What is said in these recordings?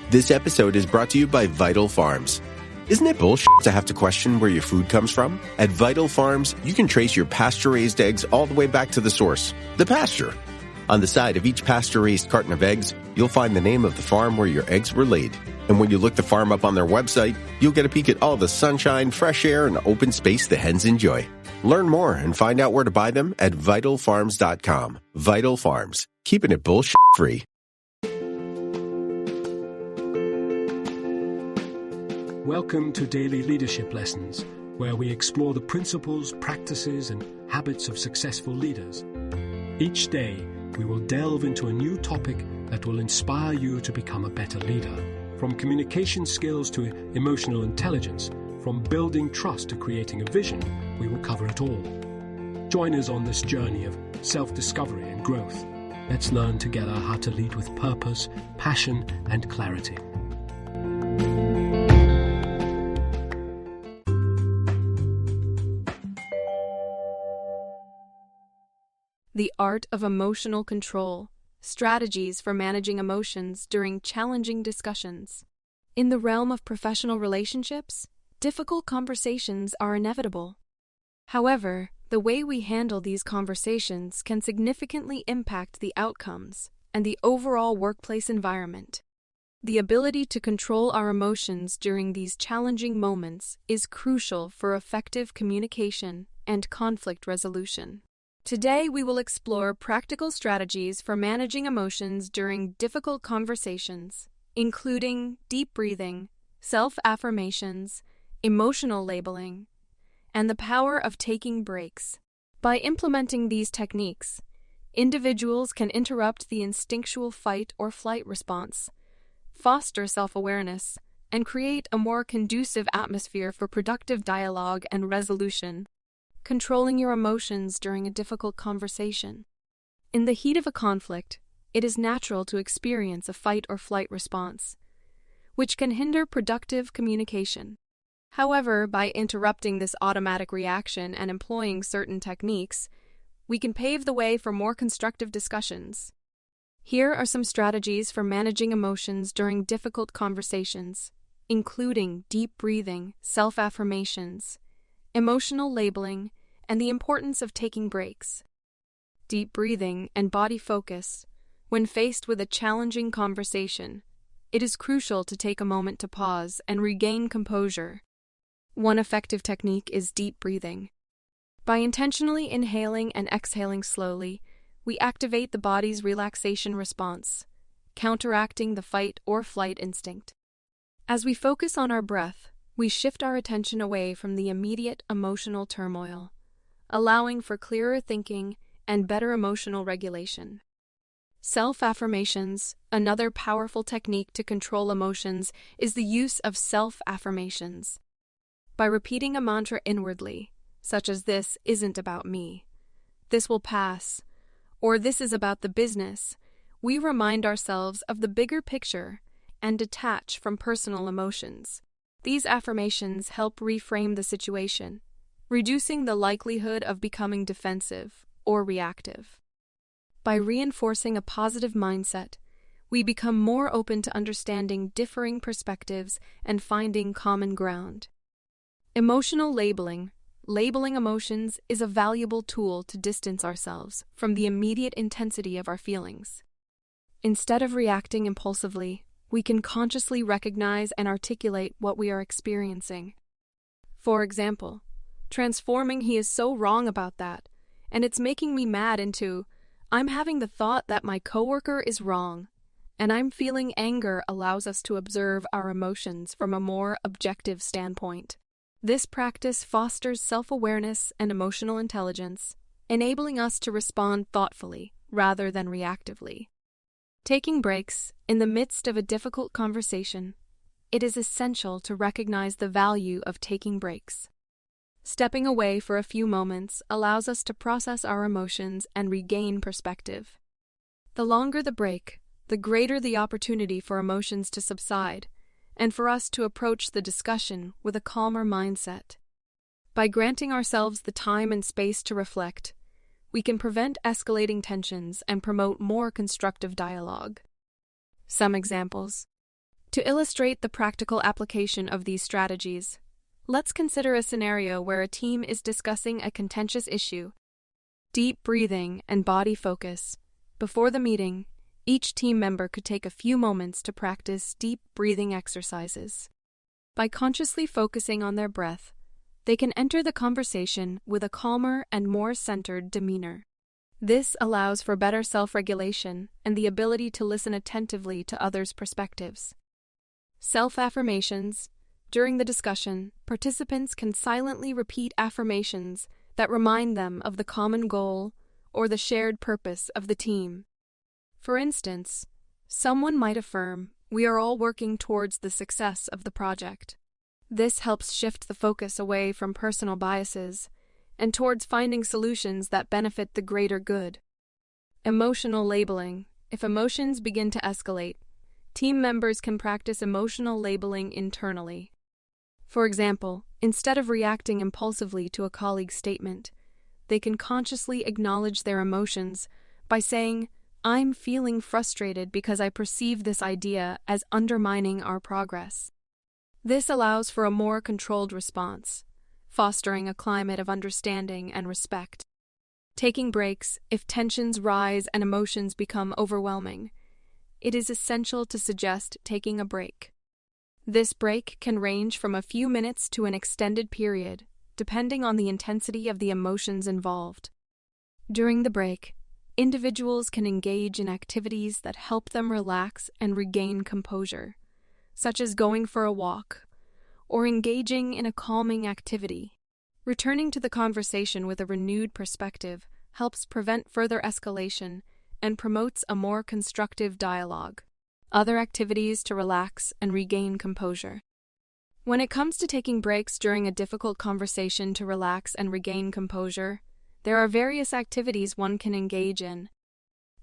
This episode is brought to you by Vital Farms. Isn't it bullshit to have to question where your food comes from? At Vital Farms, you can trace your pasture-raised eggs all the way back to the source, the pasture. On the side of each pasture-raised carton of eggs, you'll find the name of the farm where your eggs were laid. And when you look the farm up on their website, you'll get a peek at all the sunshine, fresh air, and open space the hens enjoy. Learn more and find out where to buy them at vitalfarms.com. Vital Farms, keeping it bullshit-free. Welcome to Daily Leadership Lessons, where we explore the principles, practices, and habits of successful leaders. Each day, we will delve into a new topic that will inspire you to become a better leader. From communication skills to emotional intelligence, from building trust to creating a vision, we will cover it all. Join us on this journey of self-discovery and growth. Let's learn together how to lead with purpose, passion, and clarity. The Art of Emotional Control. Strategies for managing emotions during challenging discussions. In the realm of professional relationships, difficult conversations are inevitable. However, the way we handle these conversations can significantly impact the outcomes and the overall workplace environment. The ability to control our emotions during these challenging moments is crucial for effective communication and conflict resolution. Today, we will explore practical strategies for managing emotions during difficult conversations, including deep breathing, self-affirmations, emotional labeling, and the power of taking breaks. By implementing these techniques, individuals can interrupt the instinctual fight or flight response, foster self-awareness, and create a more conducive atmosphere for productive dialogue and resolution. Controlling your emotions during a difficult conversation. In the heat of a conflict, it is natural to experience a fight or flight response, which can hinder productive communication. However, by interrupting this automatic reaction and employing certain techniques, we can pave the way for more constructive discussions. Here are some strategies for managing emotions during difficult conversations, including deep breathing, self-affirmations, emotional labeling, and the importance of taking breaks. Deep breathing and body focus. When faced with a challenging conversation, it is crucial to take a moment to pause and regain composure. One effective technique is deep breathing. By intentionally inhaling and exhaling slowly, we activate the body's relaxation response, counteracting the fight or flight instinct. As we focus on our breath, we shift our attention away from the immediate emotional turmoil, allowing for clearer thinking and better emotional regulation. Self-affirmations. Another powerful technique to control emotions is the use of self-affirmations. By repeating a mantra inwardly, such as "This isn't about me," "This will pass," or "This is about the business," we remind ourselves of the bigger picture and detach from personal emotions. These affirmations help reframe the situation, reducing the likelihood of becoming defensive or reactive. By reinforcing a positive mindset, we become more open to understanding differing perspectives and finding common ground. Emotional labeling. Labeling emotions is a valuable tool to distance ourselves from the immediate intensity of our feelings. Instead of reacting impulsively, we can consciously recognize and articulate what we are experiencing. For example, transforming "he is so wrong about that, and it's making me mad" into "I'm having the thought that my coworker is wrong, and I'm feeling anger" allows us to observe our emotions from a more objective standpoint. This practice fosters self-awareness and emotional intelligence, enabling us to respond thoughtfully rather than reactively. Taking breaks. In the midst of a difficult conversation, it is essential to recognize the value of taking breaks. Stepping away for a few moments allows us to process our emotions and regain perspective. The longer the break, the greater the opportunity for emotions to subside, and for us to approach the discussion with a calmer mindset. By granting ourselves the time and space to reflect, we can prevent escalating tensions and promote more constructive dialogue. Some examples. To illustrate the practical application of these strategies, let's consider a scenario where a team is discussing a contentious issue. Deep breathing and body focus. Before the meeting, each team member could take a few moments to practice deep breathing exercises. By consciously focusing on their breath, they can enter the conversation with a calmer and more centered demeanor. This allows for better self-regulation and the ability to listen attentively to others' perspectives. Self-affirmations. During the discussion, participants can silently repeat affirmations that remind them of the common goal or the shared purpose of the team. For instance, someone might affirm, "We are all working towards the success of the project." This helps shift the focus away from personal biases and towards finding solutions that benefit the greater good. Emotional labeling. If emotions begin to escalate, team members can practice emotional labeling internally. For example, instead of reacting impulsively to a colleague's statement, they can consciously acknowledge their emotions by saying, "I'm feeling frustrated because I perceive this idea as undermining our progress." This allows for a more controlled response, fostering a climate of understanding and respect. Taking breaks. If tensions rise and emotions become overwhelming, it is essential to suggest taking a break. This break can range from a few minutes to an extended period, depending on the intensity of the emotions involved. During the break, individuals can engage in activities that help them relax and regain composure, such as going for a walk or engaging in a calming activity. Returning to the conversation with a renewed perspective helps prevent further escalation and promotes a more constructive dialogue. Other activities to relax and regain composure. When it comes to taking breaks during a difficult conversation to relax and regain composure, there are various activities one can engage in.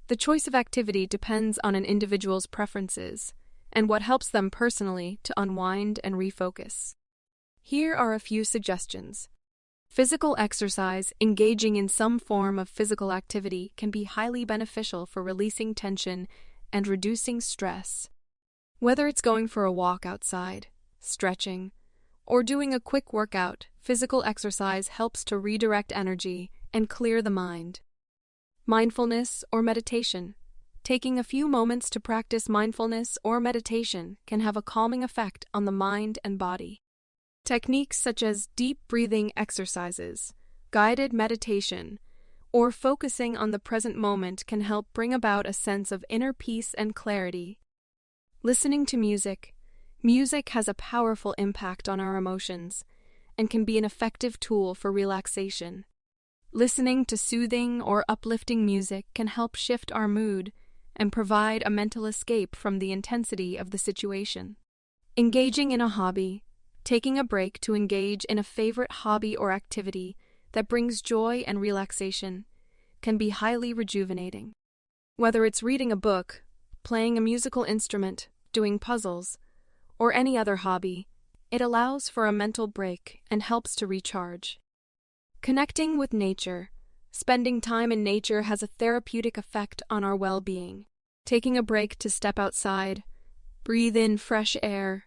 The choice of activity depends on an individual's preferences and what helps them personally to unwind and refocus. Here are a few suggestions. Physical exercise. Engaging in some form of physical activity can be highly beneficial for releasing tension and reducing stress. Whether it's going for a walk outside, stretching, or doing a quick workout, physical exercise helps to redirect energy and clear the mind. Mindfulness or meditation. Taking a few moments to practice mindfulness or meditation can have a calming effect on the mind and body. Techniques such as deep breathing exercises, guided meditation, or focusing on the present moment can help bring about a sense of inner peace and clarity. Listening to music. Music has a powerful impact on our emotions and can be an effective tool for relaxation. Listening to soothing or uplifting music can help shift our mood and provide a mental escape from the intensity of the situation. Engaging in a hobby. Taking a break to engage in a favorite hobby or activity that brings joy and relaxation can be highly rejuvenating. Whether it's reading a book, playing a musical instrument, doing puzzles, or any other hobby, it allows for a mental break and helps to recharge. Connecting with nature. Spending time in nature has a therapeutic effect on our well-being. Taking a break to step outside, breathe in fresh air,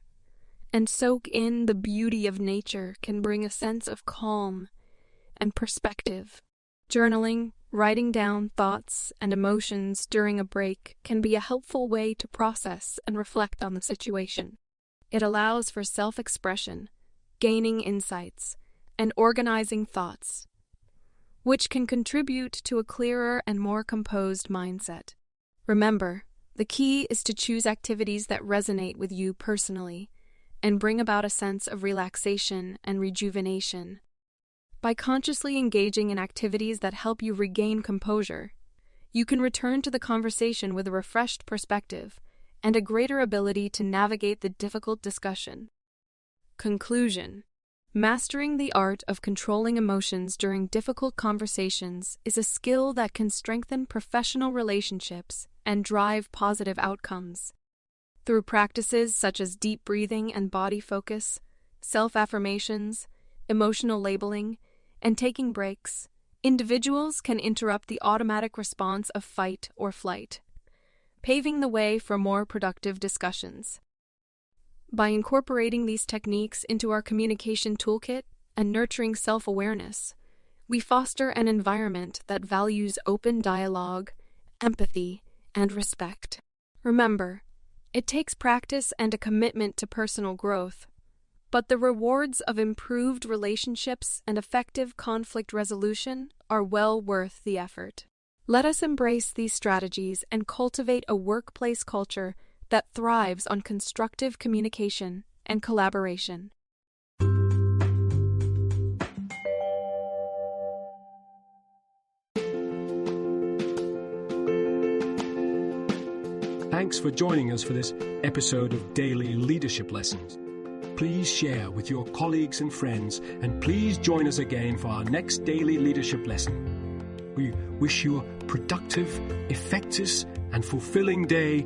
and soak in the beauty of nature can bring a sense of calm and perspective. Journaling, writing down thoughts and emotions during a break can be a helpful way to process and reflect on the situation. It allows for self-expression, gaining insights, and organizing thoughts, which can contribute to a clearer and more composed mindset. Remember, the key is to choose activities that resonate with you personally and bring about a sense of relaxation and rejuvenation. By consciously engaging in activities that help you regain composure, you can return to the conversation with a refreshed perspective and a greater ability to navigate the difficult discussion. Conclusion. Mastering the art of controlling emotions during difficult conversations is a skill that can strengthen professional relationships and drive positive outcomes. Through practices such as deep breathing and body focus, self-affirmations, emotional labeling, and taking breaks, individuals can interrupt the automatic response of fight or flight, paving the way for more productive discussions. By incorporating these techniques into our communication toolkit and nurturing self-awareness, we foster an environment that values open dialogue, empathy, and respect. Remember, it takes practice and a commitment to personal growth, but the rewards of improved relationships and effective conflict resolution are well worth the effort. Let us embrace these strategies and cultivate a workplace culture that thrives on constructive communication and collaboration. Thanks for joining us for this episode of Daily Leadership Lessons. Please share with your colleagues and friends, and please join us again for our next Daily Leadership Lesson. We wish you a productive, effective, and fulfilling day